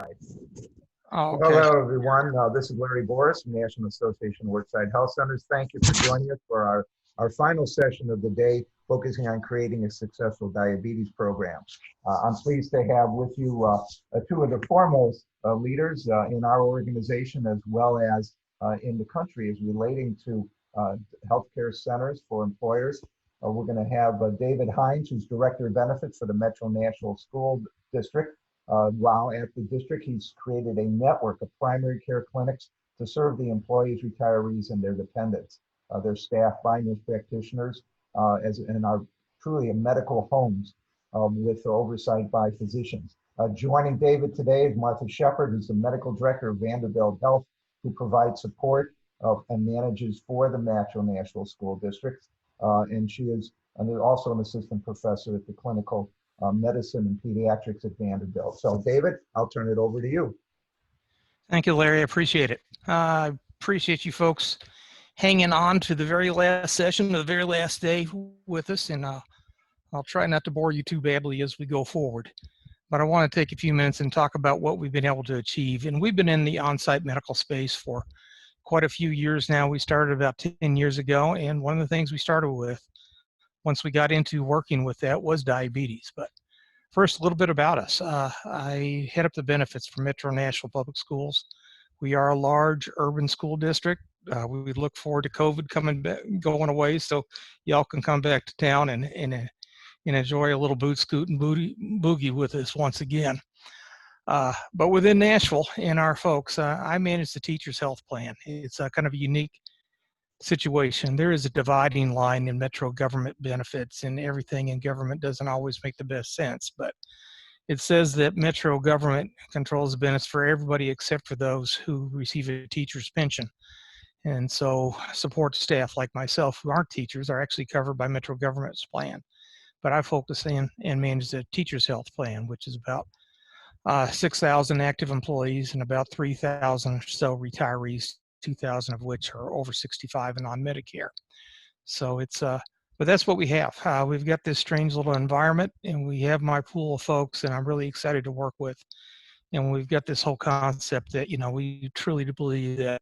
Right. Oh, Well, okay. hello, everyone. This is Larry Boris from National Association of Worksite Health Centers. Thank you for joining us for our final session of the day, focusing on creating a successful diabetes program. I'm pleased to have with you two of the foremost leaders in our organization, as well as in the country, as relating to healthcare centers for employers. We're going to have David Hines, who's Director of Benefits for the Metro National School District. While at the district, he's created a network of primary care clinics to serve the employees, retirees, and their dependents. They're staffed by nurse practitioners and are truly medical homes with oversight by physicians. Joining David today is Martha Shepard, who's the medical director of Vanderbilt Health, who provides support and manages for the Metro National School District. And she is also an assistant professor at the clinical medicine and pediatrics at Vanderbilt. So David, I'll turn it over to you. Thank you, Larry. I appreciate it. I appreciate you folks hanging on to the very last session, the very last day with us, and I'll try not to bore you too badly as we go forward. But I want to take a few minutes and talk about what we've been able to achieve. And we've been in the on-site medical space for quite a few years now. We started about 10 years ago, and one of the things we started with once we got into working with that was diabetes. But first, a little bit about us. I head up the benefits for Metro National Public Schools. We are a large urban school district. We look forward to COVID going away, so y'all can come back to town and enjoy a little boot scoot and boogie with us once again. But within Nashville and our folks, I manage the teacher's health plan. It's kind of a unique situation. There is a dividing line in Metro government benefits, and everything in government doesn't always make the best sense, but it says that Metro government controls the benefits for everybody except for those who receive a teacher's pension. And so support staff like myself who aren't teachers are actually covered by Metro government's plan. But I focus in and manage the teacher's health plan, which is about 6,000 active employees and about 3,000 or so retirees, 2,000 of which are over 65 and on Medicare. So it's but that's what we have. We've got this strange little environment, and we have my pool of folks, and I'm really excited to work with. And we've got this whole concept that, you know, we truly believe that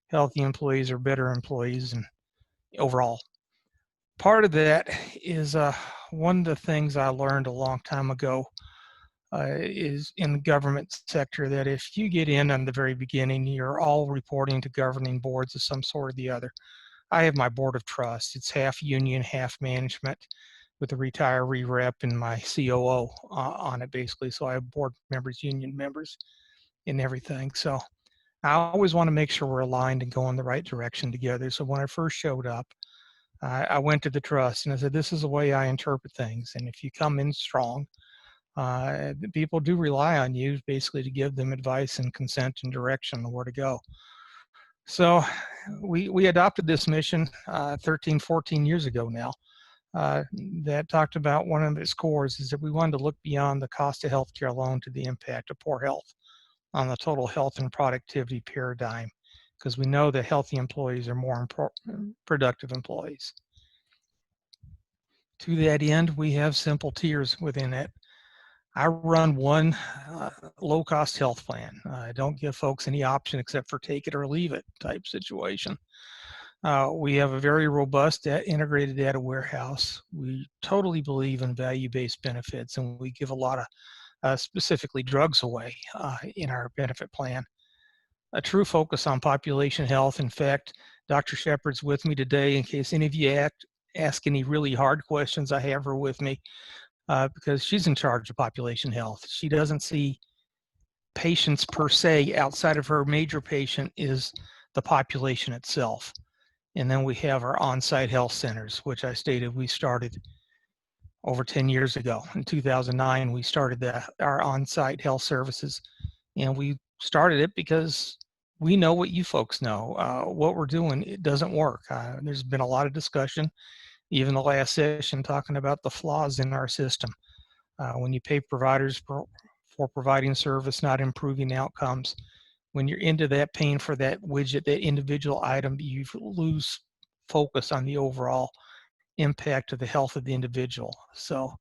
healthy employees are better employees and overall. Part of that is one of the things I learned a long time ago is in the government sector that if you get in the very beginning, you're all reporting to governing boards of some sort or the other. I have my board of trust. It's half union, half management, with the retiree rep and my COO on it basically. So I have board members, union members, and everything. So I always want to make sure we're aligned and go in the right direction together. So when I first showed up, I went to the trust and I said, this is the way I interpret things. And if you come in strong, people do rely on you basically to give them advice and consent and direction on where to go. So we adopted this mission 13, 14 years ago now that talked about one of its cores is that we wanted to look beyond the cost of healthcare alone to the impact of poor health on the total health and productivity paradigm, because we know that healthy employees are more productive employees. To that end, we have simple tiers within it. I run one low-cost health plan. I don't give folks any option except for take it or leave it type situation. We have a very robust integrated data warehouse. We totally believe in value-based benefits, and we give a lot of specifically drugs away in our benefit plan. A true focus on population health. In fact, Dr. Shepard's with me today in case any of you ask any really hard questions. I have her with me. Because she's in charge of population health. She doesn't see patients per se. Outside of her major patient is the population itself. And then we have our on-site health centers, which I stated we started over 10 years ago. In 2009, we started our on-site health services. And we started it because we know what you folks know. What we're doing, it doesn't work. There's been a lot of discussion, even the last session, talking about the flaws in our system. When you pay providers for providing service, not improving outcomes, when you're into that paying for that widget, that individual item, you lose focus on the overall impact of the health of the individual. So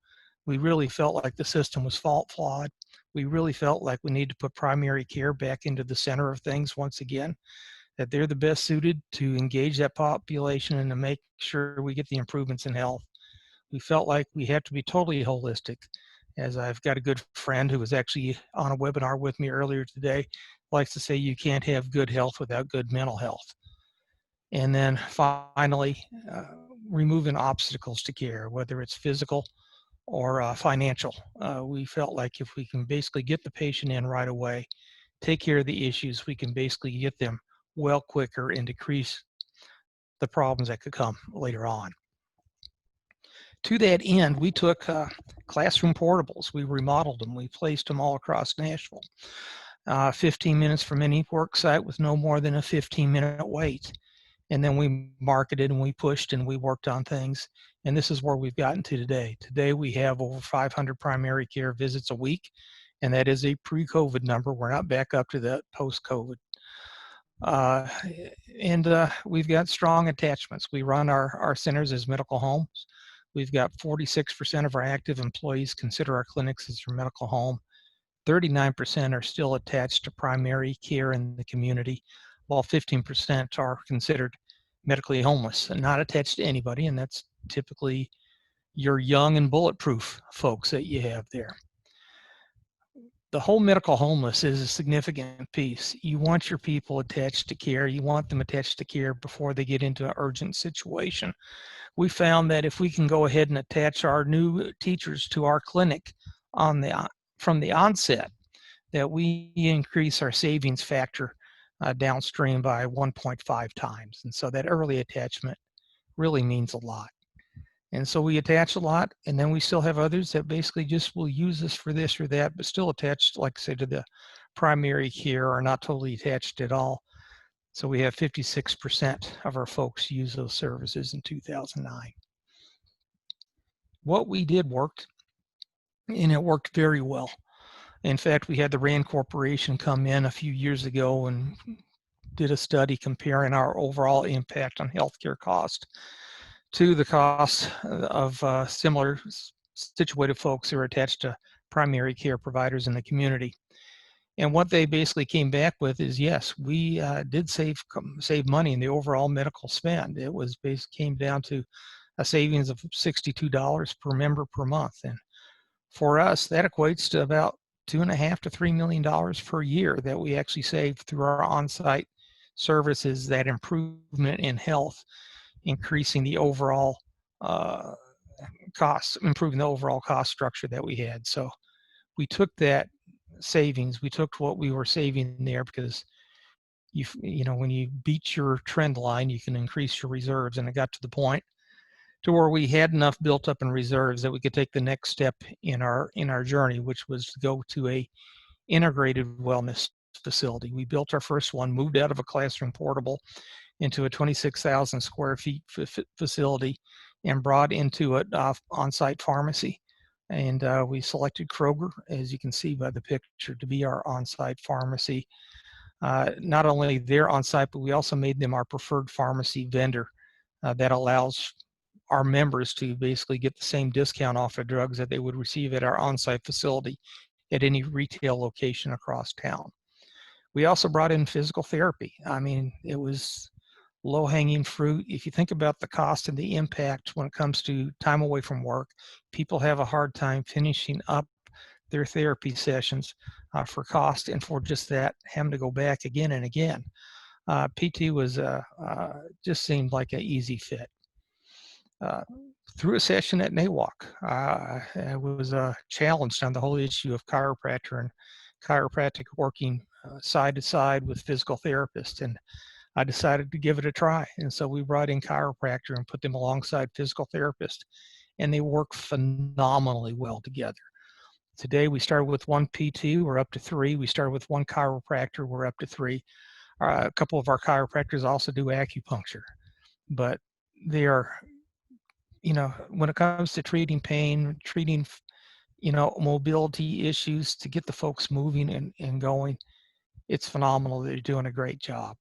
We really felt like the system was flawed. We really felt like we need to put primary care back into the center of things once again, that they're the best suited to engage that population and to make sure we get the improvements in health. We felt like we had to be totally holistic. As I've got a good friend who was actually on a webinar with me earlier today, likes to say you can't have good health without good mental health. And then finally, removing obstacles to care, whether it's physical or financial. We felt like if we can basically get the patient in right away, take care of the issues, we can basically get them well quicker and decrease the problems that could come later on. To that end, we took classroom portables. We remodeled them. We placed them all across Nashville. 15 minutes from any work site with no more than a 15-minute wait. And then we marketed and we pushed and we worked on things. And this is where we've gotten to today. Today we have over 500 primary care visits a week. And that is a pre-COVID number. We're not back up to that post-COVID. We've got strong attachments. We run our centers as medical homes. We've got 46% of our active employees consider our clinics as their medical home. 39% are still attached to primary care in the community, while 15% are considered medically homeless and not attached to anybody. And that's typically your young and bulletproof folks that you have there. The whole medical homeless is a significant piece. You want your people attached to care. You want them attached to care before they get into an urgent situation. We found that if we can go ahead and attach our new teachers to our clinic from the onset, that we increase our savings factor downstream by 1.5 times. And so that early attachment really means a lot. And so we attach a lot, and then we still have others that basically just will use us for this or that, but still attached, like I said, to the primary care, or not totally attached at all. So we have 56% of our folks use those services in 2009. What we did worked, and it worked very well. In fact, we had the RAND Corporation come in a few years ago and did a study comparing our overall impact on healthcare cost to the cost of similar situated folks who are attached to primary care providers in the community. And what they basically came back with is, yes, we did save money in the overall medical spend. It was came down to a savings of $62 per member per month. And for us, that equates to about $2.5 to $3 million per year that we actually save through our on-site services, that improvement in health, increasing the overall costs, improving the overall cost structure that we had. So we took that savings, we took what we were saving there, because you know, when you beat your trend line, you can increase your reserves. And it got to the point to where we had enough built up in reserves that we could take the next step in our journey, which was to go to a integrated wellness facility. We built our first one, moved out of a classroom portable into a 26,000 square feet facility, and brought into it on-site pharmacy. And we selected Kroger, as you can see by the picture, to be our on-site pharmacy. Not only they're on-site, but we also made them our preferred pharmacy vendor that allows our members to basically get the same discount off of drugs that they would receive at our on-site facility at any retail location across town. We also brought in physical therapy. I mean, it was low-hanging fruit. If you think about the cost and the impact when it comes to time away from work, people have a hard time finishing up their therapy sessions for cost, and for just that, having to go back again and again. PT was just seemed like an easy fit. Through a session at NAWOC, I was challenged on the whole issue of chiropractor and chiropractic working side to side with physical therapists, and I decided to give it a try. And so we brought in chiropractor and put them alongside physical therapists, and they work phenomenally well together. Today we started with one PT, we're up to 3. We started with one chiropractor, we're up to 3. A couple of our chiropractors also do acupuncture, but they are, you know, when it comes to treating pain, treating, you know, mobility issues, to get the folks moving and going, it's phenomenal. They're doing a great job.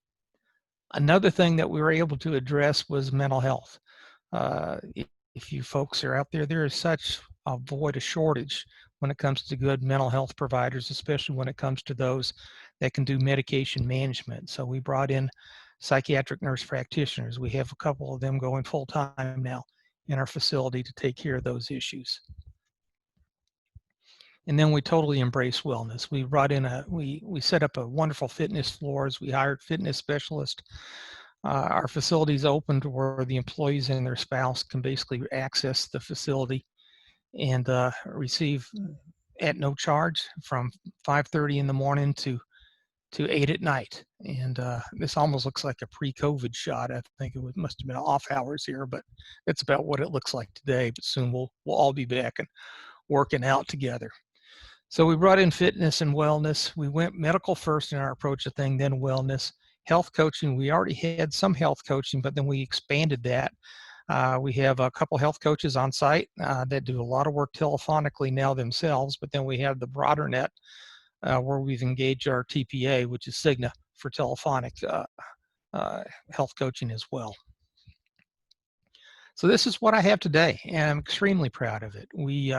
Another thing that we were able to address was mental health. If you folks are out there, there is such avoid a shortage when it comes to good mental health providers, especially when it comes to those that can do medication management. So we brought in psychiatric nurse practitioners. We have a couple of them going full time now in our facility to take care of those issues. And then we totally embrace wellness. We brought in we set up a wonderful fitness floors. We hired fitness specialists. Our facilities open to where the employees and their spouse can basically access the facility and receive at no charge from 5:30 in the morning to 8 at night. And this almost looks like a pre-COVID shot. I think must have been off hours here, but that's about what it looks like today. But soon we'll all be back and working out together. So we brought in fitness and wellness. We went medical first in our approach to thing, then wellness. Health coaching, we already had some health coaching, but then we expanded that. We have a couple health coaches on site that do a lot of work telephonically now themselves, but then we have the broader net where we've engaged our TPA, which is Cigna, for telephonic health coaching as well. So this is what I have today, and I'm extremely proud of it. We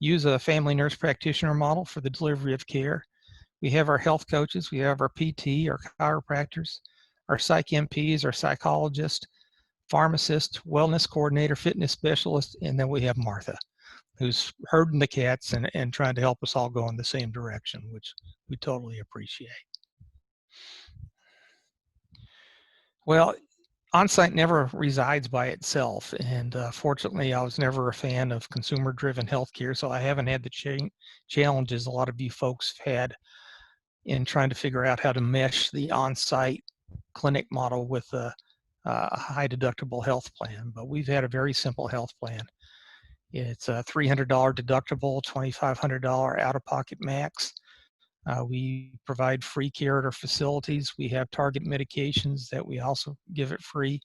use a family nurse practitioner model for the delivery of care. We have our health coaches, we have our PT, our chiropractors, our psych MPs, our psychologist, pharmacist, wellness coordinator, fitness specialist, and then we have Martha, who's herding the cats and trying to help us all go in the same direction, which we totally appreciate. Well, on-site never resides by itself, and fortunately, I was never a fan of consumer-driven healthcare, so I haven't had the challenges a lot of you folks have had in trying to figure out how to mesh the on-site clinic model with a high deductible health plan. But we've had a very simple health plan. It's a $300 deductible, $2,500 out-of-pocket max. We provide free care at our facilities. We have target medications that we also give it free.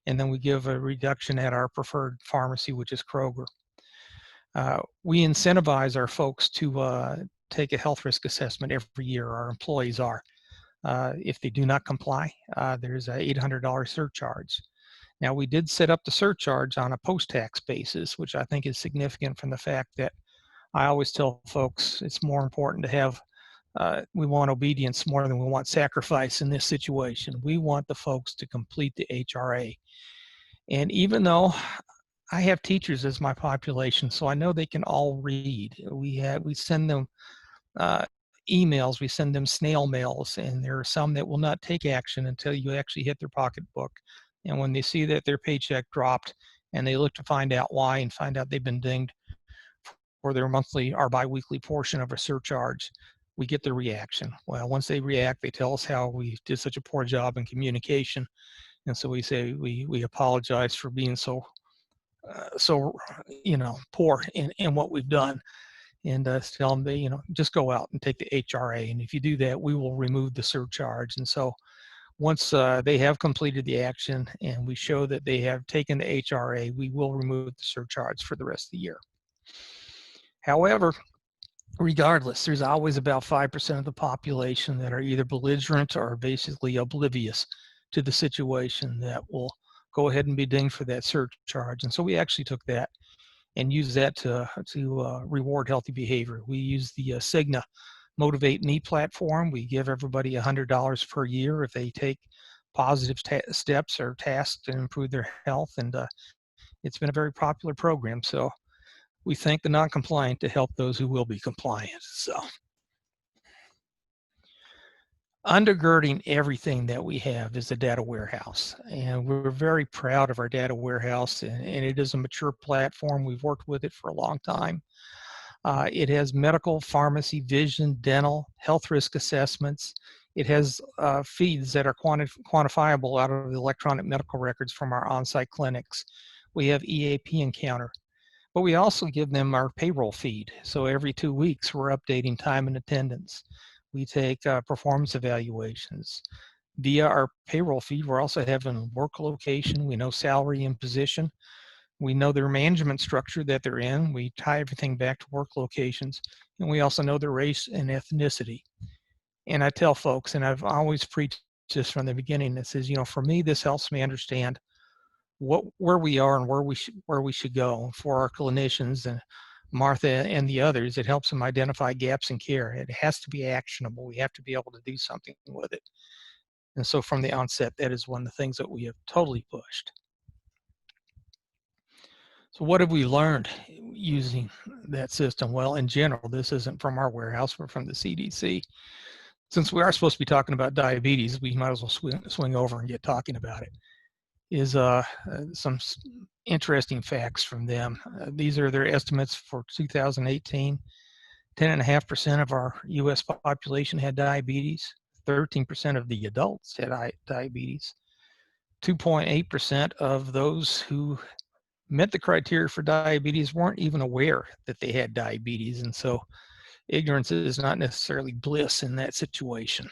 And then we give a reduction at our preferred pharmacy, which is Kroger. We incentivize our folks to take a health risk assessment every year. Our employees are. If they do not comply, there's an $800 surcharge. Now, we did set up the surcharge on a post-tax basis, which I think is significant from the fact that I always tell folks it's more important to have, we want obedience more than we want sacrifice in this situation. We want the folks to complete the HRA. And even though I have teachers as my population, so I know they can all read. We send them emails, we send them snail mails, and there are some that will not take action until you actually hit their pocketbook. And when they see that their paycheck dropped and they look to find out why and find out they've been dinged for their monthly or biweekly portion of a surcharge, we get the reaction. Well, once they react, they tell us how we did such a poor job in communication. And so we say, we apologize for being so poor in what we've done. And tell them they, just go out and take the HRA. And if you do that, we will remove the surcharge. And so once they have completed the action and we show that they have taken the HRA, we will remove the surcharge for the rest of the year. However, regardless, there's always about 5% of the population that are either belligerent or basically oblivious to the situation that will go ahead and be dinged for that surcharge. And so we actually took that and use that to reward healthy behavior. We use the Cigna Motivate Me platform. We give everybody $100 per year if they take positive steps or tasks to improve their health. And it's been a very popular program. So we thank the non-compliant to help those who will be compliant. So undergirding everything that we have is the data warehouse. And we're very proud of our data warehouse, and it is a mature platform. We've worked with it for a long time. It has medical, pharmacy, vision, dental, health risk assessments. It has feeds that are quantifiable out of the electronic medical records from our on-site clinics. We have EAP Encounter, but we also give them our payroll feed. So every 2 weeks, we're updating time and attendance. We take performance evaluations. Via our payroll feed, we're also having work location. We know salary and position. We know their management structure that they're in. We tie everything back to work locations. And we also know their race and ethnicity. And I tell folks, and I've always preached this from the beginning, that says, for me, this helps me understand where we are and where we should go for our clinicians. And Martha and the others, it helps them identify gaps in care. It has to be actionable. We have to be able to do something with it. And so from the onset, that is one of the things that we have totally pushed. So what have we learned using that system? Well, in general, this isn't from our warehouse, but from the CDC. Since we are supposed to be talking about diabetes, we might as well swing over and get talking about it. Is some interesting facts from them. These are their estimates for 2018. 10.5% of our U.S. population had diabetes. 13% of the adults had diabetes. 2.8% of those who met the criteria for diabetes weren't even aware that they had diabetes. And so ignorance is not necessarily bliss in that situation.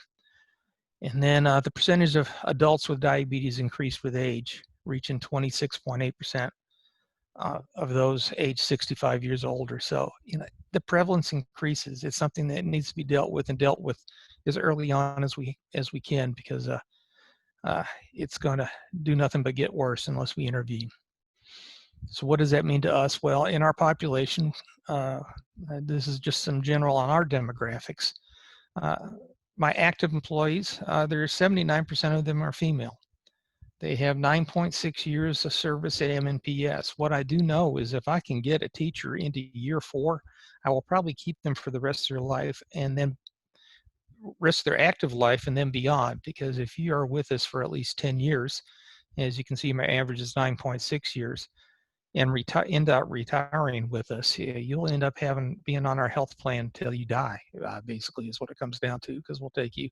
And then the percentage of adults with diabetes increased with age, reaching 26.8% of those aged 65 years old or so. You know, the prevalence increases. It's something that needs to be dealt with, and dealt with as early on as we can, because it's going to do nothing but get worse unless we intervene. So what does that mean to us? Well, in our population, this is just some general on our demographics. My active employees, there's 79% of them are female. They have 9.6 years of service at MNPS. What I do know is if I can get a teacher into year 4, I will probably keep them for the rest of their life, and then rest of their active life and then beyond. Because if you are with us for at least 10 years, as you can see, my average is 9.6 years, and end up retiring with us, you'll end up being on our health plan till you die, basically is what it comes down to, because we'll take you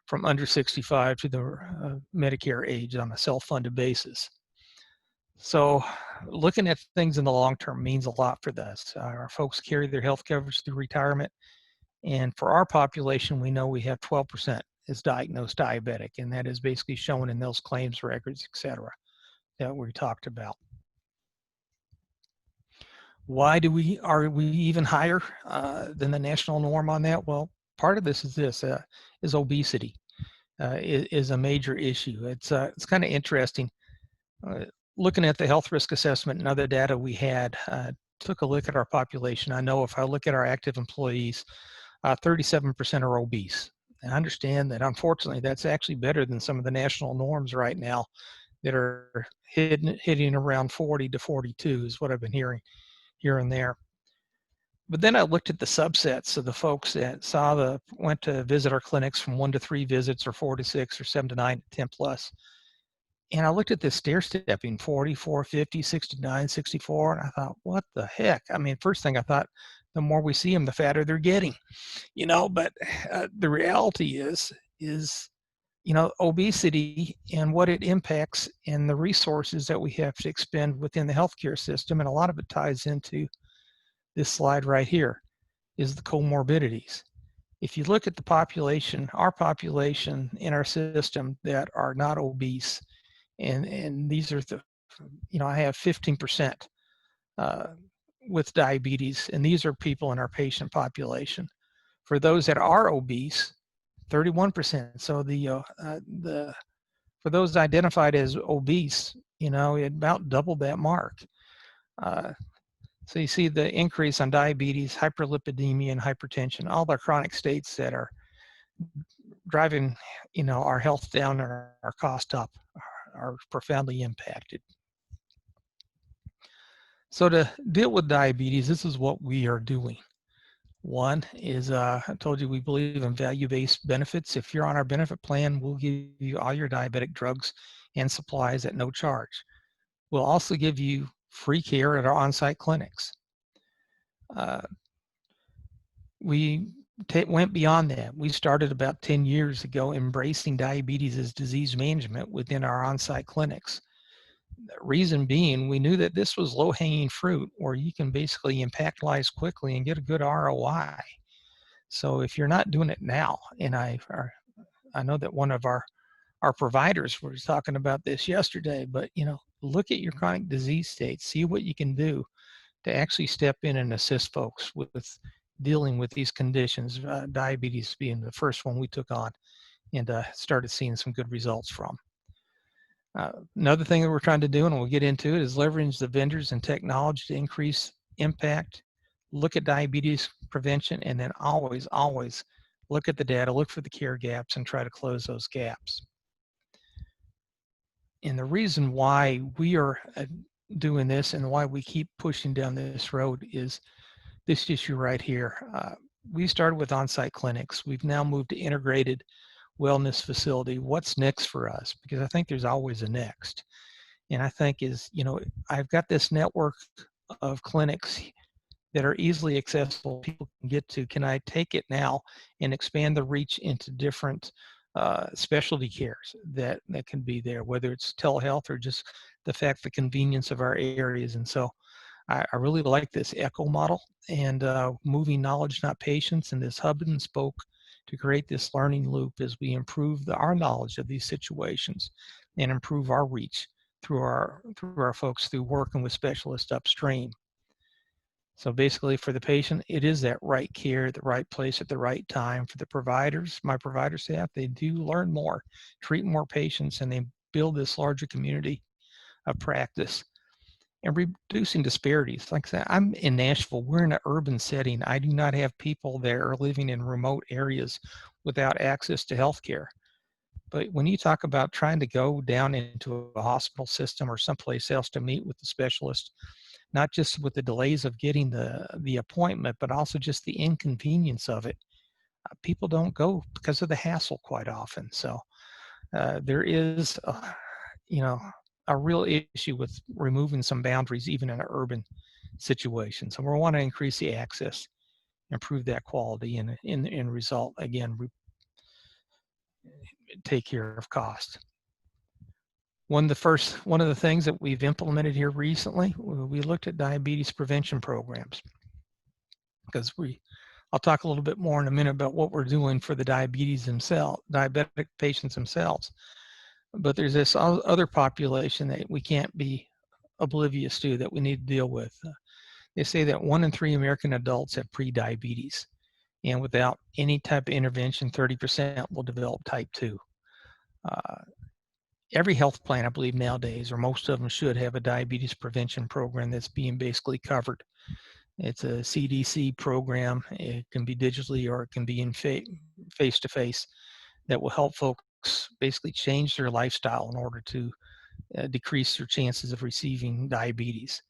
from under 65 to the Medicare age on a self-funded basis. So looking at things in the long term means a lot for this. Our folks carry their health coverage through retirement. And for our population, we know we have 12% is diagnosed diabetic. And that is basically shown in those claims records, et cetera, that we talked about. Why are we even higher than the national norm on that? Well, part of this is obesity. Is a major issue. It's kind of interesting. Looking at the health risk assessment and other data we had, took a look at our population. I know if I look at our active employees, 37% are obese. I understand that, unfortunately, that's actually better than some of the national norms right now that are hitting around 40 to 42 is what I've been hearing here and there. But then I looked at the subsets of the folks that went to visit our clinics from 1 to 3 visits, or 4 to 6, or 7 to 9, 10 plus. And I looked at this stair stepping, 44, 50, 69, 64, and I thought, what the heck? I mean, first thing I thought, the more we see them, the fatter they're getting, but the reality is, obesity and what it impacts and the resources that we have to expend within the healthcare system. And a lot of it ties into this slide right here, is the comorbidities. If you look at the population, our population in our system that are not obese, and these are I have 15% with diabetes, and these are people in our patient population. For those that are obese, 31%. So for those identified as obese, it about doubled that mark. So you see the increase on diabetes, hyperlipidemia, and hypertension, all the chronic states that are driving, our health down and our cost up are profoundly impacted. So to deal with diabetes, this is what we are doing. One is, I told you we believe in value-based benefits. If you're on our benefit plan, we'll give you all your diabetic drugs and supplies at no charge. We'll also give you free care at our on-site clinics. We went beyond that. We started about 10 years ago embracing diabetes as disease management within our on-site clinics. The reason being, we knew that this was low-hanging fruit where you can basically impact lives quickly and get a good ROI. So if you're not doing it now, and I know that one of our providers was talking about this yesterday, but look at your chronic disease state, see what you can do to actually step in and assist folks with dealing with these conditions, diabetes being the first one we took on and started seeing some good results from. Another thing that we're trying to do, and we'll get into it, is leverage the vendors and technology to increase impact look at diabetes prevention, and then always, always look at the data, look for the care gaps, and try to close those gaps. And the reason why we are doing this and why we keep pushing down this road is this issue right here. We started with on-site clinics. We've now moved to integrated wellness facility. What's next for us? Because I think there's always a next. And I think I've got this network of clinics that are easily accessible, people can get to. Can I take it now and expand the reach into different specialty cares that can be there, whether it's telehealth or just the fact the convenience of our areas. And so I really like this ECHO model and moving knowledge, not patients, and this hub and spoke to create this learning loop as we improve our knowledge of these situations and improve our reach through our folks through working with specialists upstream. So basically for the patient, it is that right care, the right place at the right time. For the providers, my provider staff, they do learn more, treat more patients, and they build this larger community of practice and reducing disparities. Like I said, I'm in Nashville, we're in an urban setting. I do not have people there living in remote areas without access to healthcare. But when you talk about trying to go down into a hospital system or someplace else to meet with the specialist, not just with the delays of getting the appointment, but also just the inconvenience of it, people don't go because of the hassle quite often. So there is, a real issue with removing some boundaries, even in an urban situation. So we want to increase the access, improve that quality, and in result, again, take care of cost. One of the things that we've implemented here recently, we looked at diabetes prevention programs, because I'll talk a little bit more in a minute about what we're doing for the diabetic patients themselves. But there's this other population that we can't be oblivious to, that we need to deal with. They say that 1 in 3 American adults have pre-diabetes, and without any type of intervention, 30% will develop type 2. Every health plan, I believe nowadays, or most of them, should have a diabetes prevention program that's being basically covered. It's a CDC program. It can be digitally or it can be in face-to-face, that will help folks basically change their lifestyle in order to decrease their chances of receiving diabetes.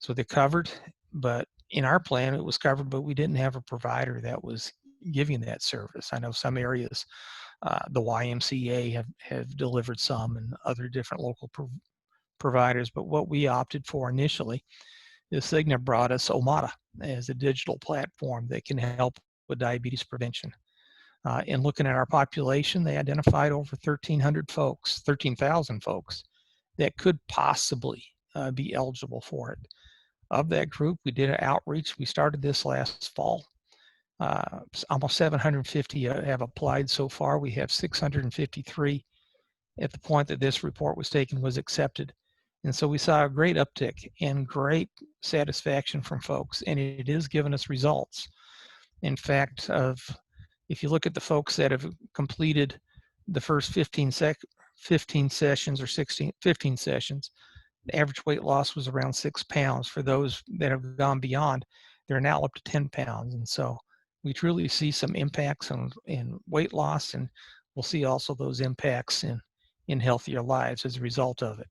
So they're covered, but in our plan, it was covered, but we didn't have a provider that was giving that service. I know some areas, the YMCA have delivered some, and other different local providers, but what we opted for initially is Cigna brought us Omada as a digital platform that can help with diabetes prevention. In looking at our population, they identified over 13,000 folks that could possibly be eligible for it. Of that group, we did an outreach. We started this last fall. Almost 750 have applied so far. We have 653 at the point that this report was taken was accepted. And so we saw a great uptick and great satisfaction from folks, and it is giving us results. In fact, if you look at the folks that have completed the first 15 sessions or 15 sessions, the average weight loss was around 6 pounds. For those that have gone beyond, they're now up to 10 pounds. And so we truly see some impacts in weight loss, and we'll see also those impacts in healthier lives as a result of it.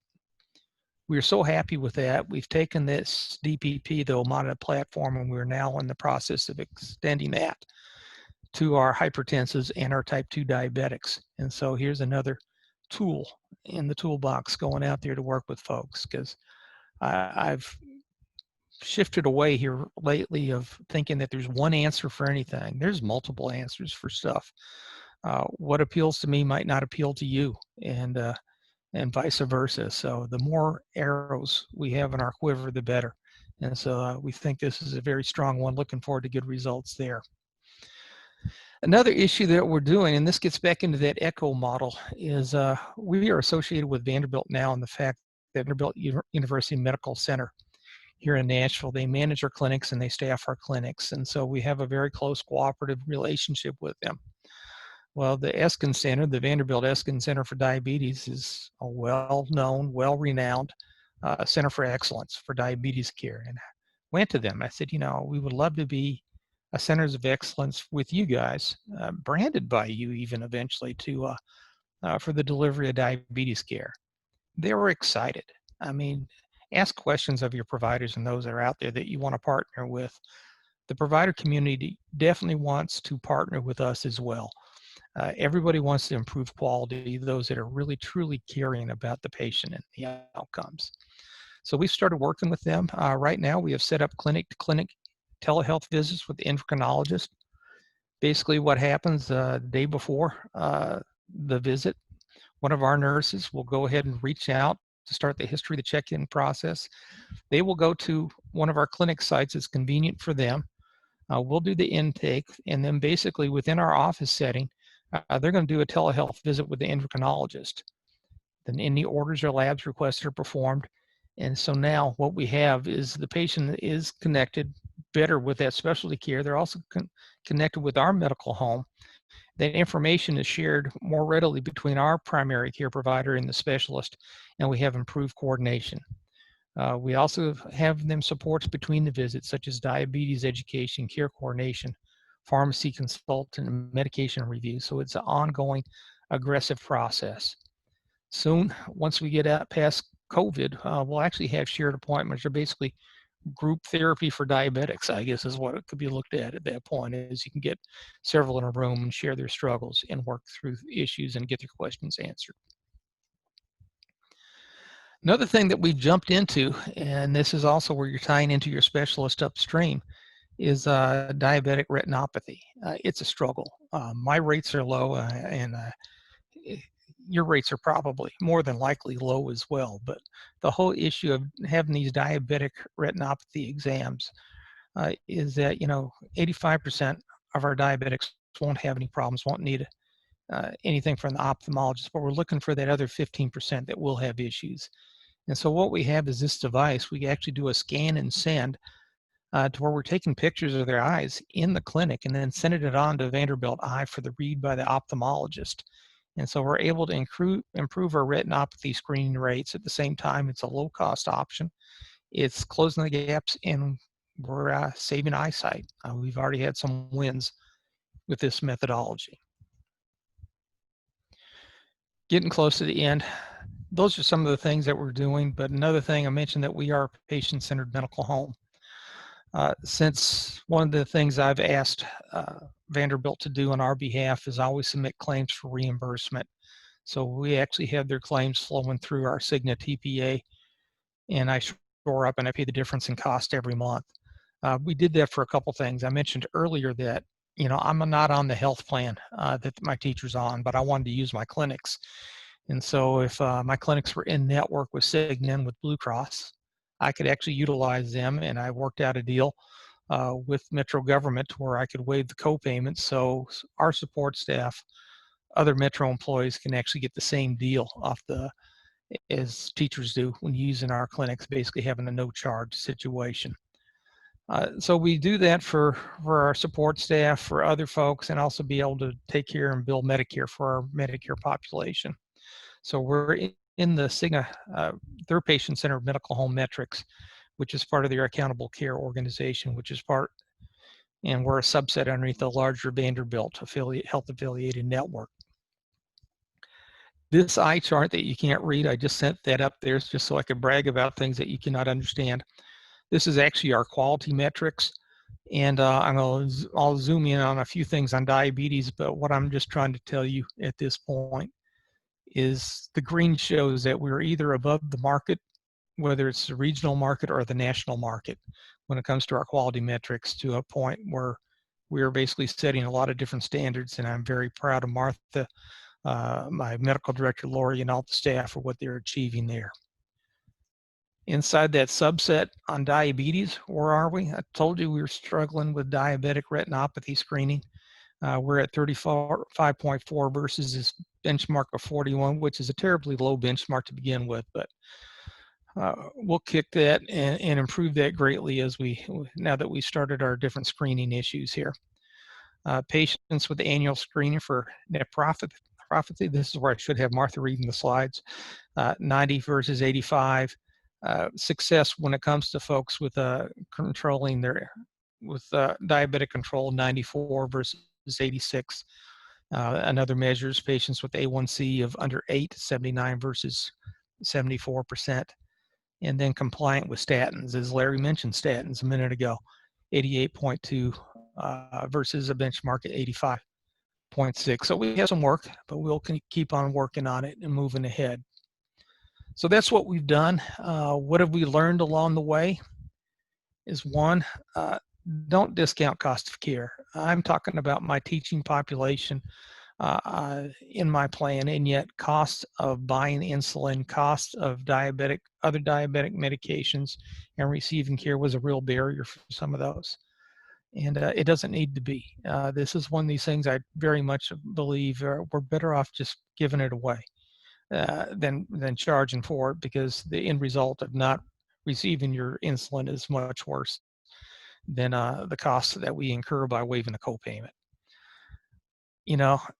We're so happy with that. We've taken this DPP, the Omada platform, and we're now in the process of extending that to our hypertensives and our type 2 diabetics. And so here's another tool in the toolbox going out there to work with folks, because I've shifted away here lately of thinking that there's one answer for anything. There's multiple answers for stuff. What appeals to me might not appeal to you, and vice versa. So the more arrows we have in our quiver, the better. And so we think this is a very strong one. Looking forward to good results there. Another issue that we're doing, and this gets back into that ECHO model, is we are associated with Vanderbilt now, and the fact that Vanderbilt University Medical Center here in Nashville, they manage our clinics and they staff our clinics. And so we have a very close cooperative relationship with them. Well, the Eskin Center, the Vanderbilt Eskin Center for Diabetes, is a well-known, well-renowned center for excellence for diabetes care. And went to them. I said, you know, we would love to be a centers of excellence with you guys, branded by you even eventually for the delivery of diabetes care. They were excited. I mean, ask questions of your providers and those that are out there that you want to partner with. The provider community definitely wants to partner with us as well. Everybody wants to improve quality, those that are really truly caring about the patient and the outcomes. So we started working with them. Right now, we have set up clinic-to-clinic telehealth visits with the endocrinologist. Basically, what happens the day before the visit, one of our nurses will go ahead and reach out to start the history, the check-in process. They will go to one of our clinic sites that's convenient for them. We'll do the intake, and then basically within our office setting, they're going to do a telehealth visit with the endocrinologist. Then any orders or labs requested are performed. And so now what we have is the patient is connected better with that specialty care. They're also connected with our medical home. That information is shared more readily between our primary care provider and the specialist, and we have improved coordination. We also have them supports between the visits, such as diabetes education, care coordination, pharmacy consultant, and medication review. So it's an ongoing, aggressive process. Soon, once we get out past COVID, we'll actually have shared appointments, or basically group therapy for diabetics, I guess is what it could be looked at that point, is you can get several in a room and share their struggles and work through issues and get their questions answered. Another thing that we jumped into, and this is also where you're tying into your specialist upstream, is diabetic retinopathy. It's a struggle. My rates are low, and your rates are probably more than likely low as well. But the whole issue of having these diabetic retinopathy exams is that, you know, 85% of our diabetics won't have any problems, won't need anything from the ophthalmologist, but we're looking for that other 15% that will have issues. And so what we have is this device. We actually do a scan and send to where we're taking pictures of their eyes in the clinic and then sending it on to Vanderbilt Eye for the read by the ophthalmologist. And so we're able to improve our retinopathy screening rates. At the same time, it's a low-cost option. It's closing the gaps, and we're saving eyesight. We've already had some wins with this methodology. Getting close to the end. Those are some of the things that we're doing, but another thing I mentioned that we are a patient-centered medical home. Since one of the things I've asked Vanderbilt to do on our behalf is always submit claims for reimbursement. So we actually have their claims flowing through our Cigna TPA, and I shore up and I pay the difference in cost every month. We did that for a couple things. I mentioned earlier that, you know, I'm not on the health plan that my teacher's on, but I wanted to use my clinics. And so if my clinics were in network with Cigna and with Blue Cross, I could actually utilize them, and I worked out a deal with Metro government where I could waive the co-payments, so our support staff, other Metro employees can actually get the same deal as teachers do when using our clinics, basically having a no-charge situation. So we do that for our support staff, for other folks, and also be able to take care and bill Medicare for our Medicare population. So we're in the Cigna, their patient-centered medical home metrics, which is part of their accountable care organization, which is part, and we're a subset underneath the larger Vanderbilt health affiliated network. This eye chart that you can't read, I just sent that up there just so I could brag about things that you cannot understand. This is actually our quality metrics, and I'll zoom in on a few things on diabetes, but what I'm just trying to tell you at this point is the green shows that we're either above the market, whether it's the regional market or the national market, when it comes to our quality metrics, to a point where we are basically setting a lot of different standards. And I'm very proud of Martha, my medical director, Lori, and all the staff for what they're achieving there. Inside that subset on diabetes, where are we? I told you we were struggling with diabetic retinopathy screening. We're at 35.4 versus this benchmark of 41, which is a terribly low benchmark to begin with, but we'll kick that and improve that greatly now that we started our different screening issues here. Patients with the annual screening for nephropathy, this is where I should have Martha reading the slides, 90 versus 85. success when it comes to folks with controlling their diabetic control, 94 versus 86. Another measures patients with A1C of under 8, 79 versus 74%. And then compliant with statins, as Larry mentioned statins a minute ago, 88.2 versus a benchmark at 85.6. So we have some work, but we'll keep on working on it and moving ahead. So that's what we've done. What have we learned along the way? Is one, don't discount cost of care. I'm talking about my teaching population in my plan, and yet cost of buying insulin, cost of other diabetic medications, and receiving care was a real barrier for some of those. And it doesn't need to be. This is one of these things I very much believe we're better off just giving it away than charging for it, because the end result of not receiving your insulin is much worse than the costs that we incur by waiving a copayment.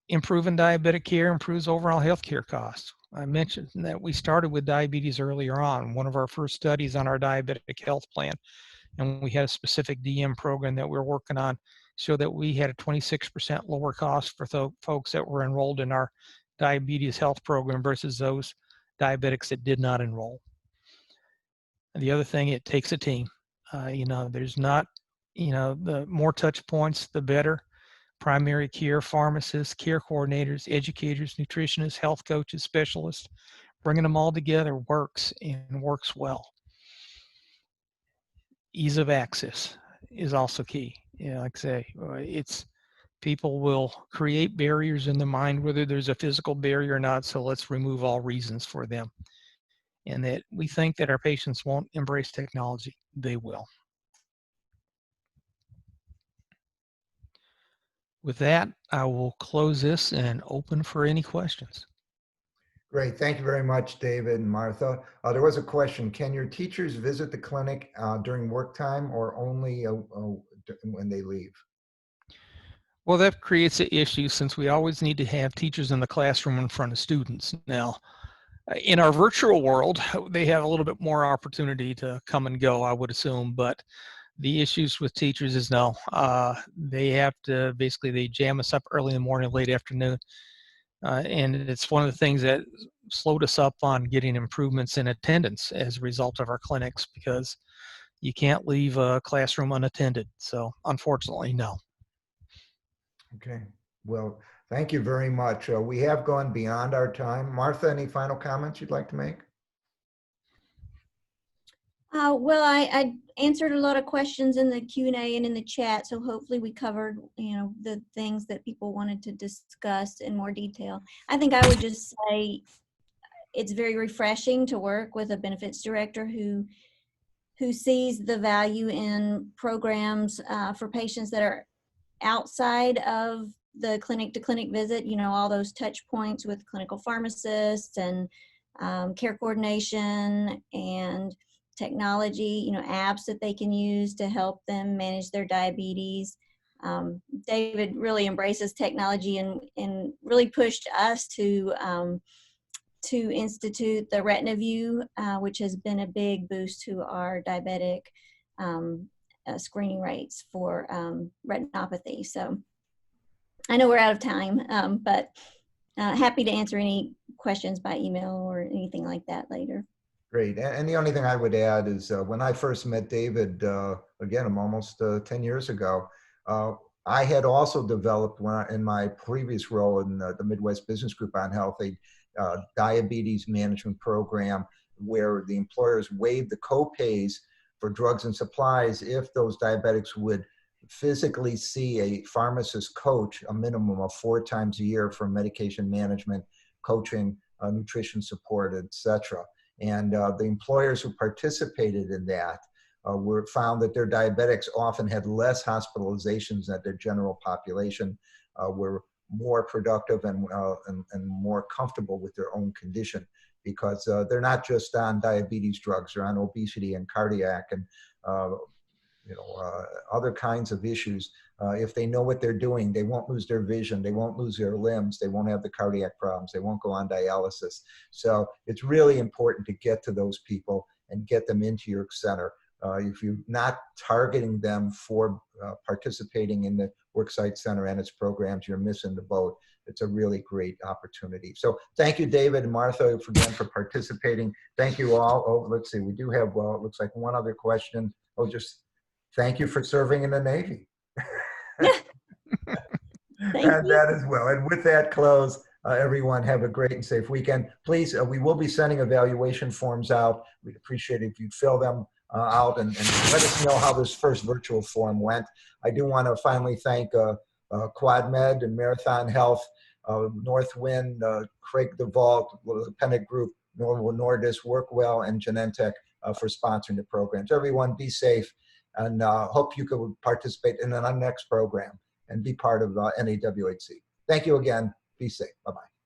Improving diabetic care improves overall healthcare costs. I mentioned that we started with diabetes earlier on. One of our first studies on our diabetic health plan, and we had a specific DM program that we were working on, showed that we had a 26% lower cost for folks that were enrolled in our diabetes health program versus those diabetics that did not enroll. And the other thing, it takes a team. There's not, the more touch points, the better. Primary care pharmacists, care coordinators, educators, nutritionists, health coaches, specialists, bringing them all together works, and works well. Ease of access is also key. Like I say, people will create barriers in the mind, whether there's a physical barrier or not, so let's remove all reasons for them. And that we think that our patients won't embrace technology. They will. With that, I will close this and open for any questions. Great. Thank you very much, David and Martha. There was a question. Can your teachers visit the clinic during work time, or only when they leave? Well, that creates an issue, since we always need to have teachers in the classroom in front of students. Now, in our virtual world, they have a little bit more opportunity to come and go, I would assume, but the issues with teachers is no. They have to, basically, they jam us up early in the morning, late afternoon. And it's one of the things that slowed us up on getting improvements in attendance as a result of our clinics, because you can't leave a classroom unattended. So unfortunately, no. Okay. Well, thank you very much. We have gone beyond our time. Martha, any final comments you'd like to make? Well, I answered a lot of questions in the Q&A and in the chat, so hopefully we covered, the things that people wanted to discuss in more detail. I think I would just say it's very refreshing to work with a benefits director who sees the value in programs for patients that are outside of the clinic-to-clinic visit, all those touch points with clinical pharmacists and care coordination and technology, apps that they can use to help them manage their diabetes. David really embraces technology and really pushed us to institute the RetinaView, which has been a big boost to our diabetic screening rates for retinopathy. So I know we're out of time, but happy to answer any questions by email or anything like that later. Great. And the only thing I would add is when I first met David, again, almost 10 years ago, I had also developed, in my previous role in the Midwest Business Group on Health, a diabetes management program where the employers waived the co-pays for drugs and supplies if those diabetics would physically see a pharmacist coach a minimum of 4 times a year for medication management, coaching, nutrition support, etc. And the employers who participated in that found that their diabetics often had less hospitalizations than their general population, were more productive and more comfortable with their own condition, because they're not just on diabetes drugs, they're on obesity and cardiac and other kinds of issues. If they know what they're doing, they won't lose their vision, they won't lose their limbs, they won't have the cardiac problems, they won't go on dialysis. So it's really important to get to those people and get them into your center. If you're not targeting them for participating in the Worksite Center and its programs, you're missing the boat. It's a really great opportunity. So thank you, David and Martha, again for participating. Thank you all. Oh, let's see, we do have, well, it looks like one other question. Oh, just thank you for serving in the Navy. Thank And you. that as well. And with that close, everyone have a great and safe weekend. Please, we will be sending evaluation forms out. We'd appreciate it if you'd fill them out and let us know how this first virtual forum went. I do want to finally thank QuadMed and Marathon Health, Northwind, Craig DeVault, the Pennant Group, Novo Nordisk, Workwell, and Genentech for sponsoring the programs. Everyone be safe, and hope you could participate in our next program and be part of NAWHC. Thank you again. Be safe. Bye-bye.